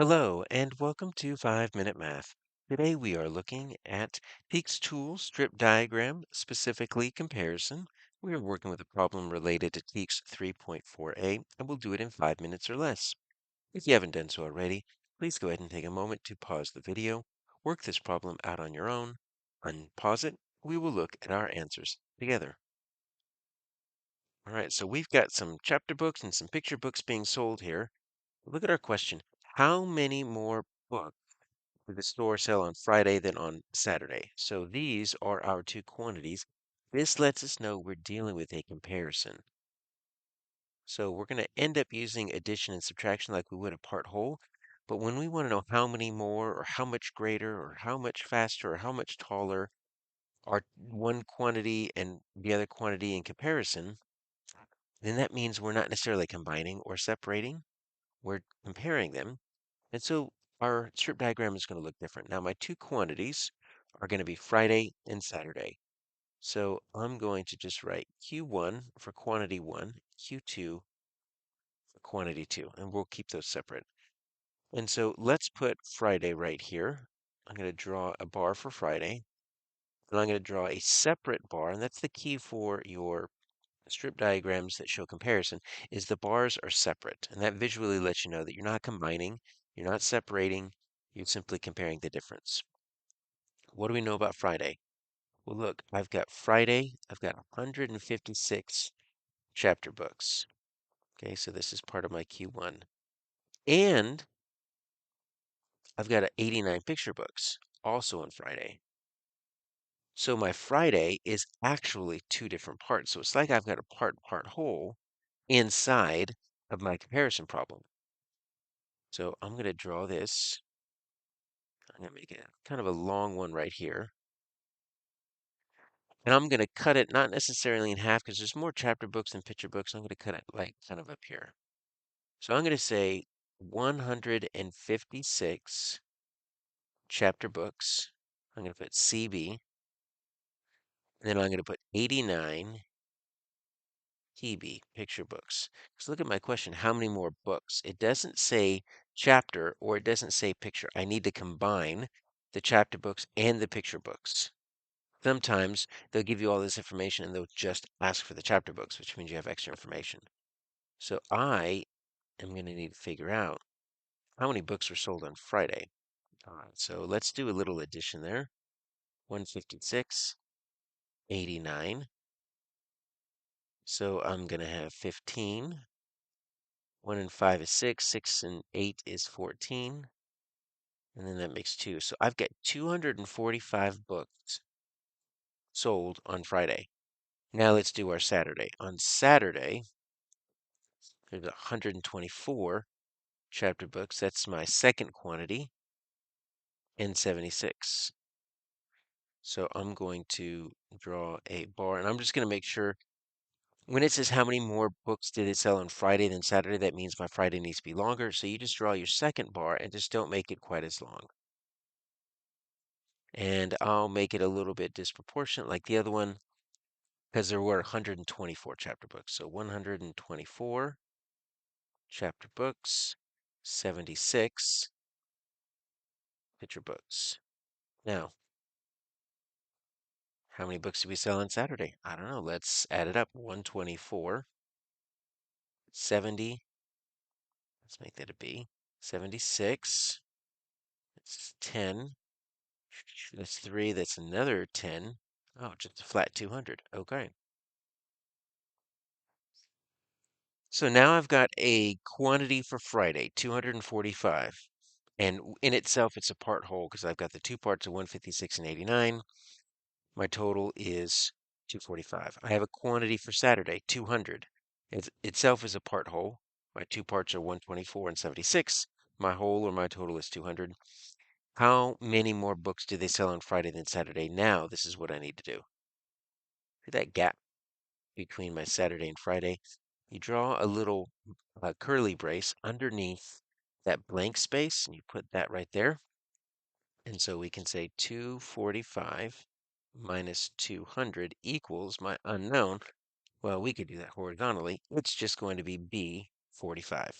Hello, and welcome to 5 Minute Math. Today we are looking at TEKS tool strip diagram, specifically comparison. We are working with a problem related to TEKS 3.4a, and we'll do it in 5 minutes or less. If you haven't done so already, please go ahead and take a moment to pause the video, work this problem out on your own, unpause it. We will look at our answers together. All right, so we've got some chapter books and some picture books being sold here. Look at our question. How many more books did the store sell on Friday than on Saturday? So these are our two quantities. This lets us know we're dealing with a comparison. So we're going to end up using addition and subtraction like we would a part whole. But when we want to know how many more or how much greater or how much faster or how much taller are one quantity and the other quantity in comparison, then that means we're not necessarily combining or separating. We're comparing them. And so our strip diagram is going to look different. Now, my two quantities are going to be Friday and Saturday. So I'm going to just write Q1 for quantity 1, Q2 for quantity 2, and we'll keep those separate. And so let's put Friday right here. I'm going to draw a bar for Friday, and I'm going to draw a separate bar, and that's the key for your strip diagrams that show comparison, is the bars are separate. And that visually lets you know that you're not combining, you're not separating, you're simply comparing the difference. What do we know about Friday? Well, look, I've got Friday, I've got 156 chapter books. Okay, so this is part of my Q1. And I've got 89 picture books, also on Friday. So my Friday is actually two different parts. So it's like I've got a part whole inside of my comparison problem. So I'm going to draw this. I'm going to make it kind of a long one right here. And I'm going to cut it not necessarily in half because there's more chapter books than picture books. I'm going to cut it like kind of up here. So I'm going to say 156 chapter books. I'm going to put CB. And then I'm going to put 89 PB, picture books. So look at my question. How many more books? It doesn't say chapter or it doesn't say picture. I need to combine the chapter books and the picture books. Sometimes they'll give you all this information and they'll just ask for the chapter books, which means you have extra information. So I am going to need to figure out how many books were sold on Friday. All right, so let's do a little addition there. 156, 89. So I'm going to have 15. 1 and 5 is 6. 6 and 8 is 14. And then that makes 2. So I've got 245 books sold on Friday. Now let's do our Saturday. On Saturday, there's 124 chapter books. That's my second quantity, and 76. So I'm going to draw a bar, and I'm just going to make sure when it says how many more books did it sell on Friday than Saturday, that means my Friday needs to be longer. So you just draw your second bar and just don't make it quite as long. And I'll make it a little bit disproportionate like the other one because there were 124 chapter books. So 124 chapter books, 76 picture books. Now, how many books did we sell on Saturday? I don't know. Let's add it up. 124, 70. Let's make that a B. 76. That's 10. That's 3. That's another 10. Oh, just a flat 200. Okay. So now I've got a quantity for Friday, 245. And in itself, it's a part whole because I've got the two parts of 156 and 89. My total is 245. I have a quantity for Saturday, 200. It itself is a part whole. My two parts are 124 and 76. My whole or my total is 200. How many more books do they sell on Friday than Saturday? Now, this is what I need to do. See that gap between my Saturday and Friday? You draw a little curly brace underneath that blank space, and you put that right there. And so we can say 245 minus 200 equals my unknown. Well, we could do that horizontally. It's just going to be B, 45.